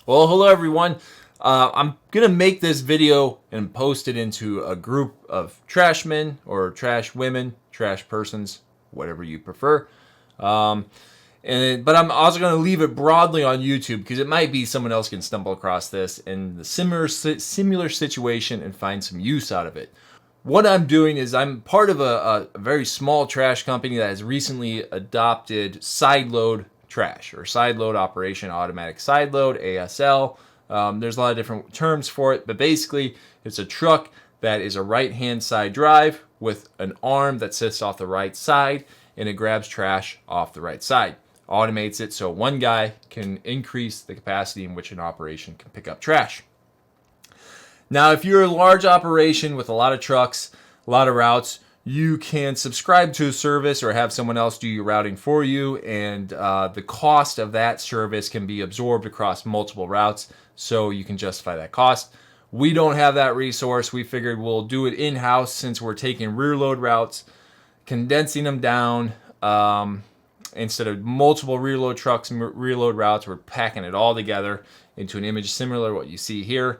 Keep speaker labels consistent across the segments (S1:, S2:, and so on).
S1: Well, hello everyone. I'm gonna make this video and post it into a group of trash men or trash women, trash persons, whatever you prefer. Um, but I'm also gonna leave it broadly on YouTube because it might be someone else can stumble across this in the similar situation and find some use out of it. What I'm doing is I'm part of a very small trash company that has recently adopted Sideload trash or Sideload operation, automatic sideload, ASL. There's a lot of different terms for it, but basically it's a truck that is a right-hand side drive with an arm that sits off the right side and it grabs trash off the right side. Automates it so one guy can increase the capacity in which an operation can pick up trash. Now, if you're a large operation with a lot of trucks, a lot of routes, you can subscribe to a service or have someone else do your routing for you, and the cost of that service can be absorbed across multiple routes, so you can justify that cost. We don't have that resource. We figured we'll do it in-house since we're taking rear load routes, condensing them down. Instead of multiple rear load trucks and rear load routes, we're packing it all together into an image similar to what you see here.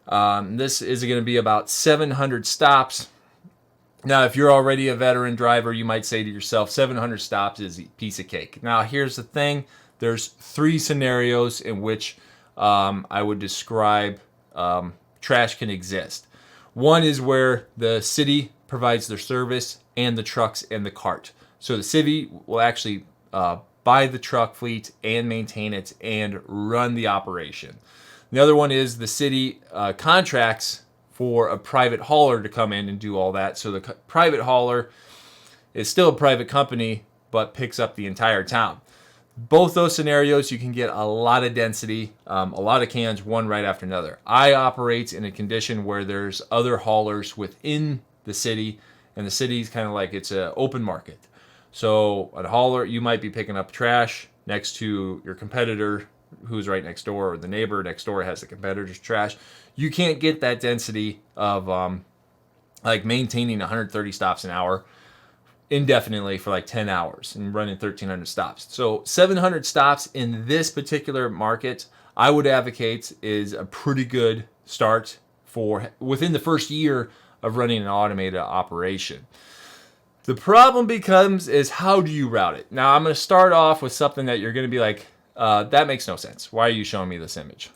S1: This is going to be about 700 stops. Now, if you're already a veteran driver, you might say to yourself, 700 stops is a piece of cake. Now, here's the thing. There's 3 scenarios in which I would describe trash can exist. One is where the city provides their service and the trucks and the cart. So the city will actually buy the truck fleet and maintain it and run the operation. The other one is the city contracts for a private hauler to come in and do all that. So the private hauler is still a private company, but picks up the entire town. Both those scenarios, you can get a lot of density, a lot of cans, one right after another. I operate in a condition where there's other haulers within the city, and the city's kind of like it's an open market. So a hauler, you might be picking up trash next to your competitor who's right next door, or the neighbor next door has the competitor's trash. You can't get that density of like maintaining 130 stops an hour indefinitely for like 10 hours and running 1,300 stops. So 700 stops in this particular market, I would advocate is a pretty good start for within the first year of running an automated operation. The problem becomes is how do you route it? Now I'm going to start off with something that you're going to be like, that makes no sense. Why are you showing me this image?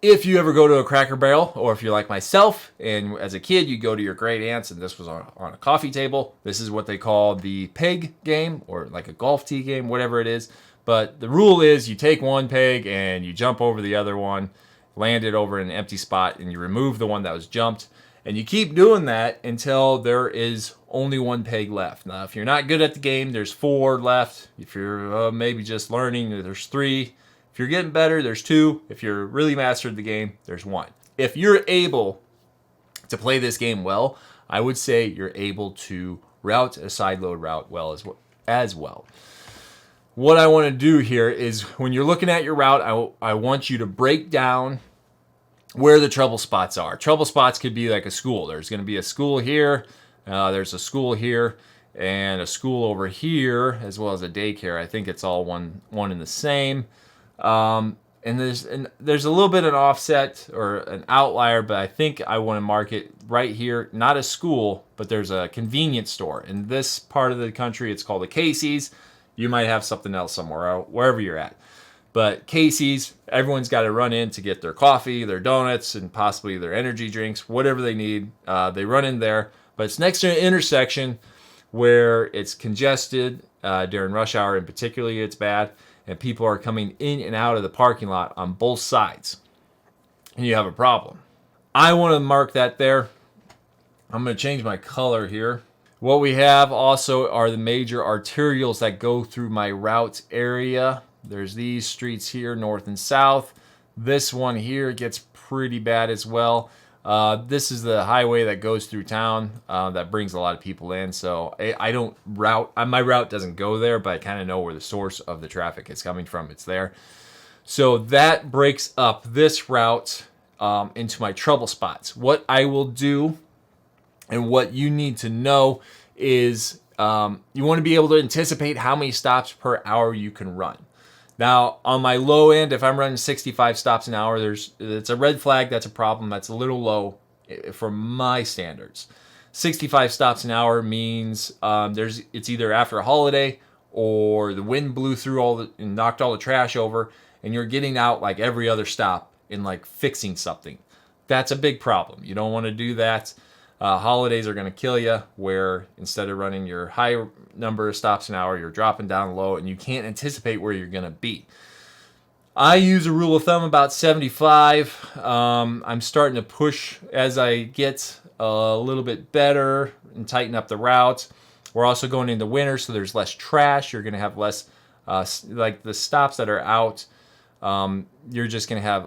S1: If you ever go to a Cracker Barrel, or if you're like myself, and as a kid you go to your great aunt's and this was on a coffee table, this is what they call the peg game, or like a golf tee game, whatever it is. But the rule is you take one peg and you jump over the other one, land it over an empty spot, and you remove the one that was jumped. And you keep doing that until there is only one peg left. Now, if you're not good at the game, there's 4 left. If you're maybe just learning, there's 3. If you're getting better, there's 2. If you're really mastered the game, there's 1. If you're able to play this game well, I would say you're able to route a side load route well as well. What I want to do here is when you're looking at your route, I want you to break down where the trouble spots are. Trouble spots could be like a school. There's going to be a school here, there's a school here, and a school over here, as well as a daycare. I think it's all one and the same. And there's a little bit of an offset or an outlier, but I think I want to mark it right here. Not a school, but there's a convenience store. In this part of the country, it's called a Casey's. You might have something else somewhere, wherever you're at. But Casey's, everyone's got to run in to get their coffee, their donuts, and possibly their energy drinks, whatever they need. They run in there. But it's next to an intersection where it's congested during rush hour, and particularly it's bad, and people are coming in and out of the parking lot on both sides. And you have a problem. I want to mark that there. I'm going to change my color here. What we have also are the major arterials that go through my route area. There's these streets here, north and south. This one here gets pretty bad as well. This is the highway that goes through town that brings a lot of people in. So I don't route, my route doesn't go there, but I kind of know where the source of the traffic is coming from. It's there. So that breaks up this route into my trouble spots. What I will do and what you need to know is you want to be able to anticipate how many stops per hour you can run. Now, on my low end, if I'm running 65 stops an hour, it's a red flag. That's a problem. That's a little low for my standards. 65 stops an hour means it's either after a holiday or the wind blew through and knocked all the trash over, and you're getting out like every other stop and like fixing something. That's a big problem. You don't want to do that. Holidays are going to kill you, where instead of running your high number of stops an hour, you're dropping down low and you can't anticipate where you're going to be. I use a rule of thumb about 75. I'm starting to push as I get a little bit better and tighten up the routes. We're also going into winter, so there's less trash. You're going to have less, like the stops that are out. You're just going to have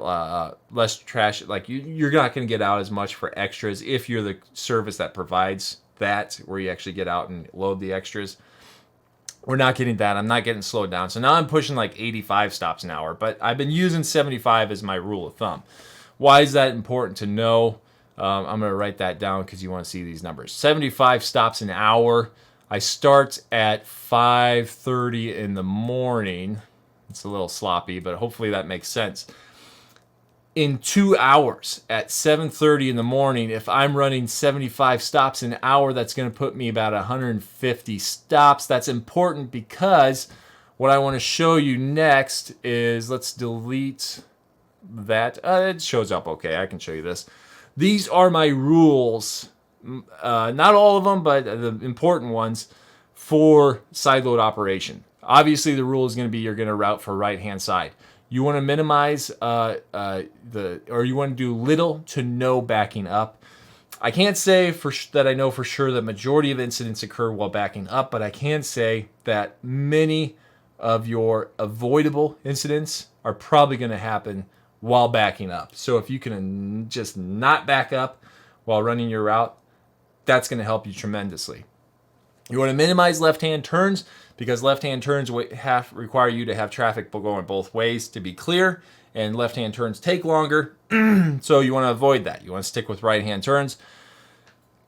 S1: less trash. Like you're not going to get out as much for extras if you're the service that provides that, where you actually get out and load the extras. We're not getting that. I'm not getting slowed down. So now I'm pushing like 85 stops an hour, but I've been using 75 as my rule of thumb. Why is that important to know? I'm going to write that down because you want to see these numbers. 75 stops an hour. I start at 5:30 in the morning. It's a little sloppy, but hopefully that makes sense. In 2 hours at 7:30 in the morning, if I'm running 75 stops an hour, that's going to put me about 150 stops. That's important because what I want to show you next is, let's delete that. It shows up okay. I can show you this. These are my rules. Not all of them, but the important ones for sideload operation. Obviously, the rule is going to be you're going to route for right-hand side. You want to minimize you want to do little to no backing up. I can't say that I know for sure the majority of incidents occur while backing up, but I can say that many of your avoidable incidents are probably going to happen while backing up. So if you can just not back up while running your route, that's going to help you tremendously. You want to minimize left-hand turns because left-hand turns require you to have traffic going both ways to be clear, and left-hand turns take longer, so you want to avoid that. You want to stick with right-hand turns.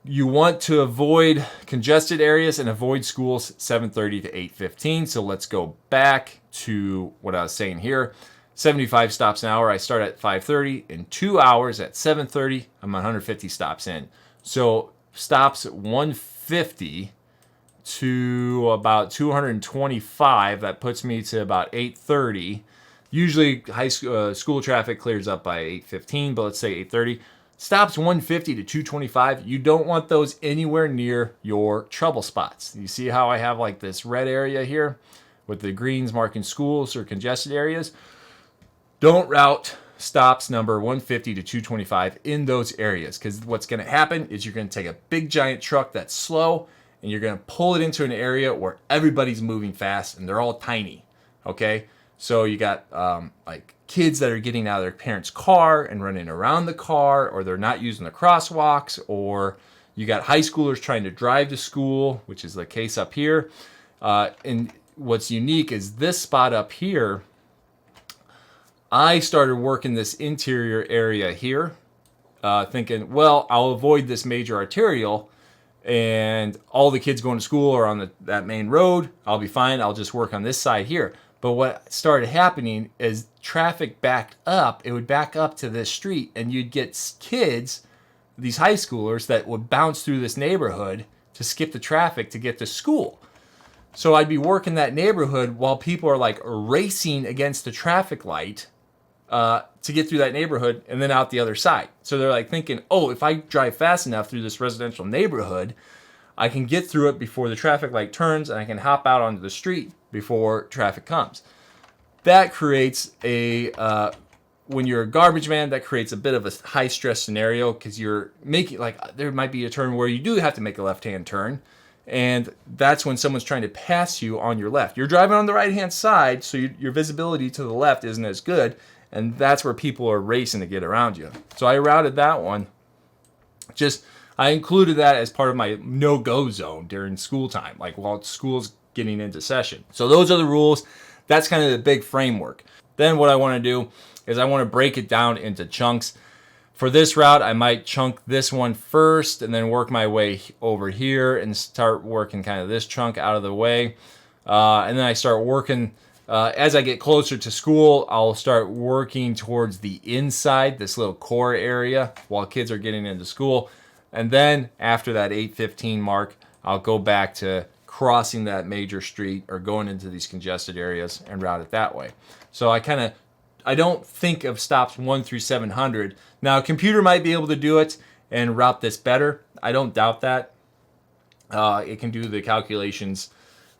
S1: You want to avoid congested areas and avoid schools 7:30 to 8:15. So let's go back to what I was saying here. 75 stops an hour. I start at 5:30. In 2 hours at 7:30, I'm 150 stops in. So stops at 150 to about 225. That puts me to about 8:30. Usually school traffic clears up by 8:15, but let's say 8:30. Stops 150 to 225. You don't want those anywhere near your trouble spots. You see how I have like this red area here with the greens marking schools or congested areas? Don't route stops number 150 to 225 in those areas, because what's going to happen is you're going to take a big giant truck that's slow and you're going to pull it into an area where everybody's moving fast and they're all tiny. Okay, so you got like kids that are getting out of their parents' car and running around the car, or they're not using the crosswalks, or you got high schoolers trying to drive to school, which is the case up here. And what's unique is this spot up here. I started working this interior area here, thinking, well, I'll avoid this major arterial, and all the kids going to school are on that main road. I'll be fine. I'll just work on this side here. But what started happening is traffic backed up. It would back up to this street, and you'd get kids, these high schoolers, that would bounce through this neighborhood to skip the traffic to get to school. So I'd be working that neighborhood while people are like racing against the traffic light to get through that neighborhood and then out the other side. So they're like thinking, oh, if I drive fast enough through this residential neighborhood, I can get through it before the traffic light turns and I can hop out onto the street before traffic comes. That creates when you're a garbage man, that creates a bit of a high stress scenario, because you're making, like, there might be a turn where you do have to make a left-hand turn. And that's when someone's trying to pass you on your left. You're driving on the right-hand side, so your visibility to the left isn't as good. And that's where people are racing to get around you. So I routed that one. I included that as part of my no-go zone during school time, like while school's getting into session. So those are the rules. That's kind of the big framework. Then what I want to do is I want to break it down into chunks. For this route, I might chunk this one first and then work my way over here and start working kind of this chunk out of the way. And then I start working As I get closer to school, I'll start working towards the inside, this little core area, while kids are getting into school. And then after that 8:15 mark, I'll go back to crossing that major street or going into these congested areas and route it that way. So I don't think of stops 1 through 700. Now, a computer might be able to do it and route this better. I don't doubt that. It can do the calculations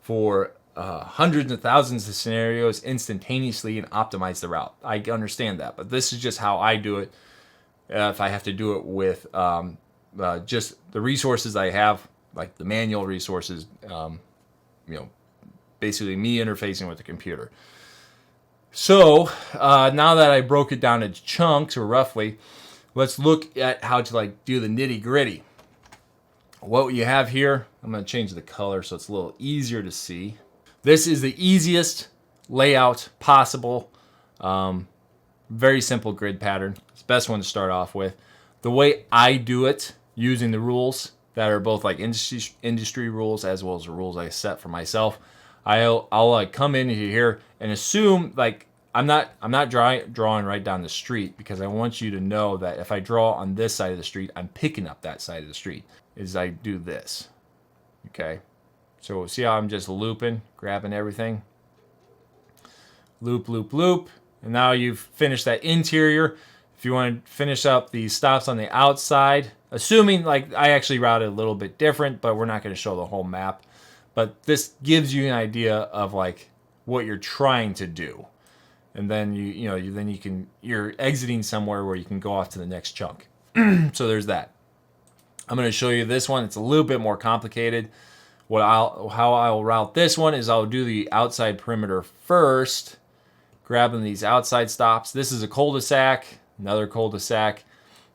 S1: for hundreds of thousands of scenarios instantaneously and optimize the route. I understand that, but this is just how I do it. If I have to do it with just the resources I have, like the manual resources, basically me interfacing with the computer. So now that I broke it down into chunks, or roughly, let's look at how to do the nitty gritty. What you have here, I'm going to change the color so it's a little easier to see. This is the easiest layout possible. Very simple grid pattern. It's the best one to start off with. The way I do it, using the rules that are both like industry rules as well as the rules I set for myself, I'll come in here and assume I'm not drawing right down the street, because I want you to know that if I draw on this side of the street, I'm picking up that side of the street. Is I do this. Okay. So see how I'm just looping, grabbing everything. Loop, loop, loop. And now you've finished that interior. If you want to finish up the stops on the outside, assuming I actually routed a little bit different, but we're not going to show the whole map. But this gives you an idea of what you're trying to do. And then you're exiting somewhere where you can go off to the next chunk. So there's that. I'm going to show you this one. It's a little bit more complicated. How I'll route this one is I'll do the outside perimeter first, grabbing these outside stops. This is a cul-de-sac, another cul-de-sac.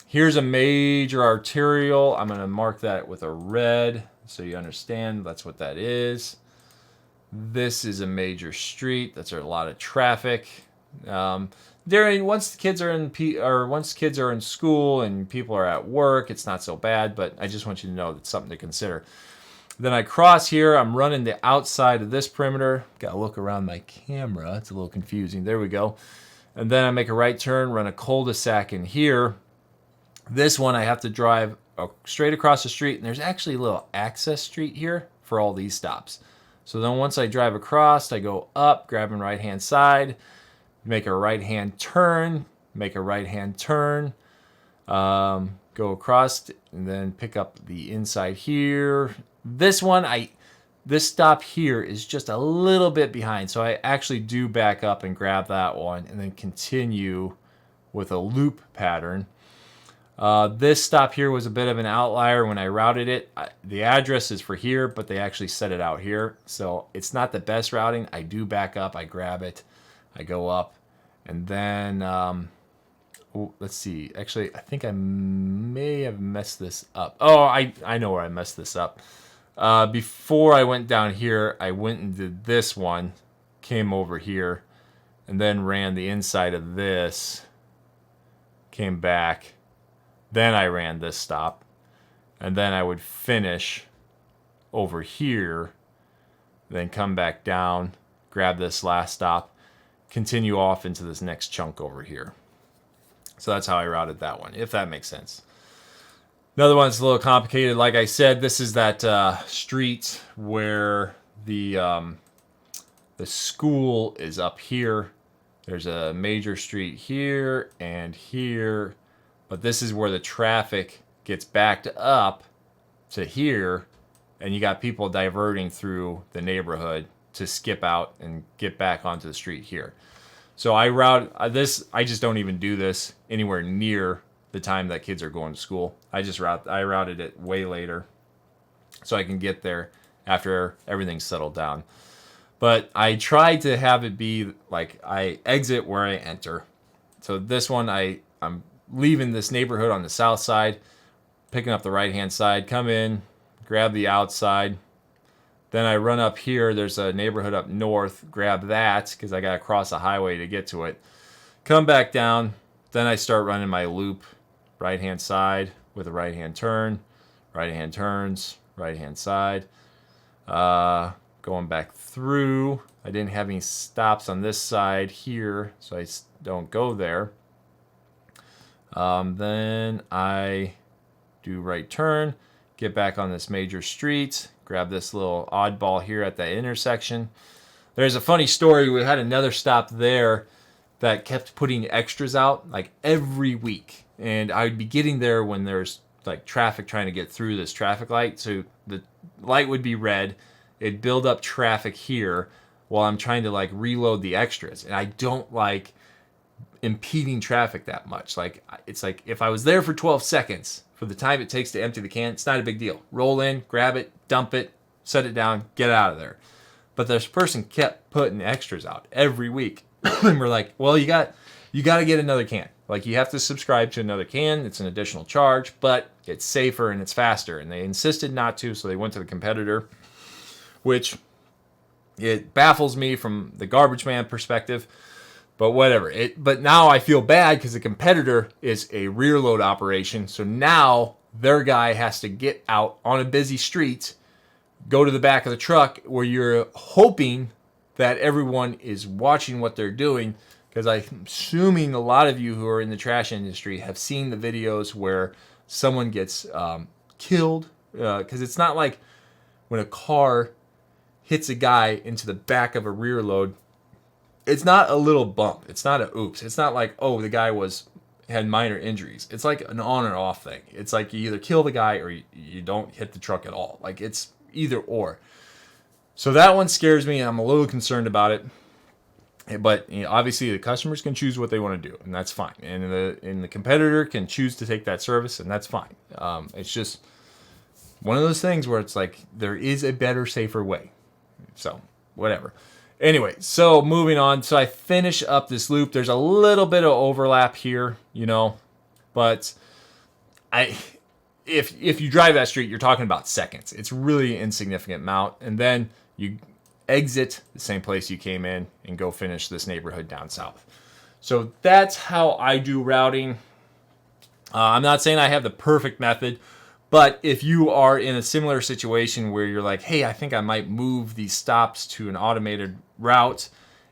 S1: Here's a major arterial. I'm going to mark that with a red so you understand that's what that is. This is a major street. That's a lot of traffic. Once kids are in school and people are at work, it's not so bad, but I just want you to know that's something to consider. Then I cross here. I'm running the outside of this perimeter. Got to look around my camera. It's a little confusing. There we go. And then I make a right turn, run a cul-de-sac in here. This one I have to drive straight across the street, and there's actually a little access street here for all these stops. So then once I drive across, I go up, grabbing right-hand side, make a right-hand turn, go across, and then pick up the inside here. This stop here is just a little bit behind, so I actually do back up and grab that one and then continue with a loop pattern. This stop here was a bit of an outlier when I routed it. The address is for here, but they actually set it out here, so it's not the best routing. I do back up, I grab it, I go up, and then let's see. Actually, I think I may have messed this up. Oh, I know where I messed this up. Before I went down here, I went and did this one, came over here, and then ran the inside of this, came back, then I ran this stop, and then I would finish over here, then come back down, grab this last stop, continue off into this next chunk over here. So that's how I routed that one, if that makes sense. Another one's a little complicated. Like I said, this is that street where the school is up here. There's a major street here and here, but this is where the traffic gets backed up to here, and you got people diverting through the neighborhood to skip out and get back onto the street here. So I route this. I just don't even do this anywhere near the time that kids are going to school. I routed it way later so I can get there after everything's settled down. But I tried to have it be like I exit where I enter. So this one, I'm leaving this neighborhood on the south side, picking up the right-hand side, come in, grab the outside. Then I run up here. There's a neighborhood up north. Grab that because I got to cross a highway to get to it. Come back down. Then I start running my loop, right-hand side with a right-hand turn, right-hand turns, right-hand side. Going back through. I didn't have any stops on this side here, so I don't go there. Then I do right turn, get back on this major street, grab this little oddball here at that intersection. There's a funny story. We had another stop there that kept putting extras out like every week. And I'd be getting there when there's like traffic trying to get through this traffic light. So the light would be red. It'd build up traffic here while I'm trying to like reload the extras. And I don't like impeding traffic that much. Like, it's like if I was there for 12 seconds for the time it takes to empty the can, it's not a big deal. Roll in, grab it, dump it, set it down, get out of there. But this person kept putting extras out every week. And we're like, well, you got to get another can. Like, you have to subscribe to another can. It's an additional charge, but it's safer and it's faster. And they insisted not to, so they went to the competitor, which it baffles me from the garbage man perspective. But whatever. But now I feel bad because the competitor is a rear load operation. So now their guy has to get out on a busy street, go to the back of the truck where you're hoping that everyone is watching what they're doing. Because I'm assuming a lot of you who are in the trash industry have seen the videos where someone gets killed. Because it's not like when a car hits a guy into the back of a rear load. It's not a little bump. It's not a oops. It's not like, oh, the guy had minor injuries. It's like an on and off thing. It's like you either kill the guy or you don't hit the truck at all. Like, it's either or. So that one scares me. I'm a little concerned about it. But obviously the customers can choose what they want to do, and that's fine. And the competitor can choose to take that service, and that's fine. It's just one of those things where it's like there is a better, safer way. So whatever. Anyway, so moving on. So I finish up this loop. There's a little bit of overlap here, but if you drive that street, you're talking about seconds. It's really an insignificant amount. And then you exit the same place you came in and go finish this neighborhood down south. So that's how I do routing. I'm not saying I have the perfect method, but if you are in a similar situation where you're like, hey, I think I might move these stops to an automated route,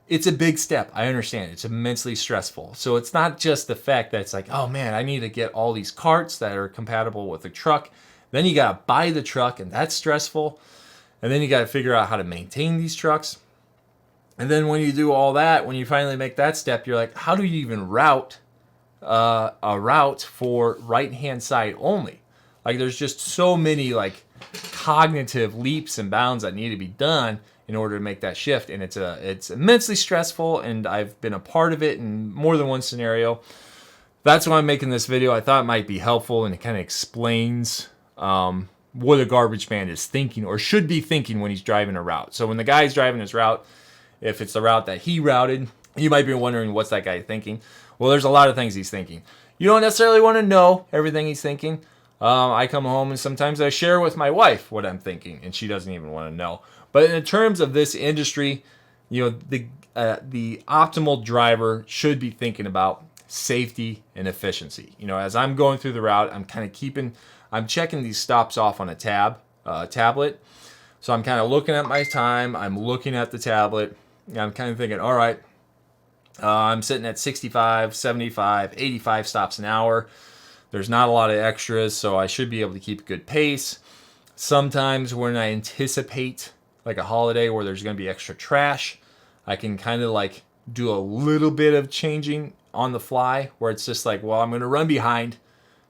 S1: it's a big step. I understand. It's immensely stressful. So it's not just the fact that it's like, oh man, I need to get all these carts that are compatible with the truck. Then you got to buy the truck, and that's stressful. And then you got to figure out how to maintain these trucks. And then when you do all that, when you finally make that step, you're like, how do you even route a route for right-hand side only? Like, there's just so many like cognitive leaps and bounds that need to be done in order to make that shift, and it's immensely stressful. And I've been a part of it in more than one scenario. That's why I'm making this video. I thought it might be helpful, and it kind of explains what a garbage man is thinking or should be thinking when he's driving a route. So when the guy's driving his route, if it's the route that he routed, you might be wondering, what's that guy thinking? Well, there's a lot of things he's thinking. You don't necessarily want to know everything he's thinking. I come home and sometimes I share with my wife what I'm thinking, and she doesn't even want to know. But in terms of this industry, the optimal driver should be thinking about safety and efficiency. As I'm going through the route, I'm checking these stops off on a tablet. So I'm kind of looking at my time. I'm looking at the tablet. And I'm kind of thinking, all right, I'm sitting at 65, 75, 85 stops an hour. There's not a lot of extras, so I should be able to keep a good pace. Sometimes when I anticipate like a holiday where there's going to be extra trash, I can kind of like do a little bit of changing on the fly where it's just like, well, I'm going to run behind.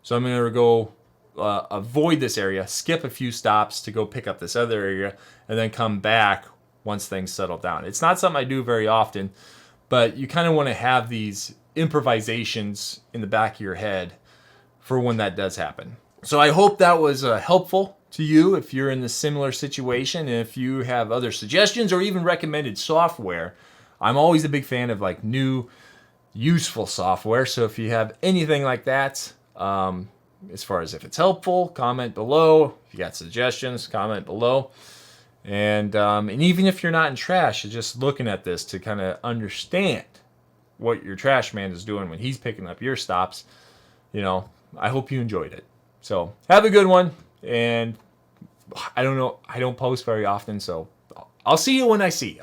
S1: So I'm going to go avoid this area, skip a few stops to go pick up this other area, and then come back once things settle down. It's not something I do very often, but you kind of want to have these improvisations in the back of your head for when that does happen. So I hope that was helpful to you if you're in a similar situation. And if you have other suggestions or even recommended software, I'm always a big fan of like new, useful software. So if you have anything like that, as far as if it's helpful, comment below. If you got suggestions, comment below. And even if you're not in trash, you're just looking at this to kind of understand what your trash man is doing when he's picking up your stops. I hope you enjoyed it. So have a good one. And I don't know, I don't post very often, so I'll see you when I see you.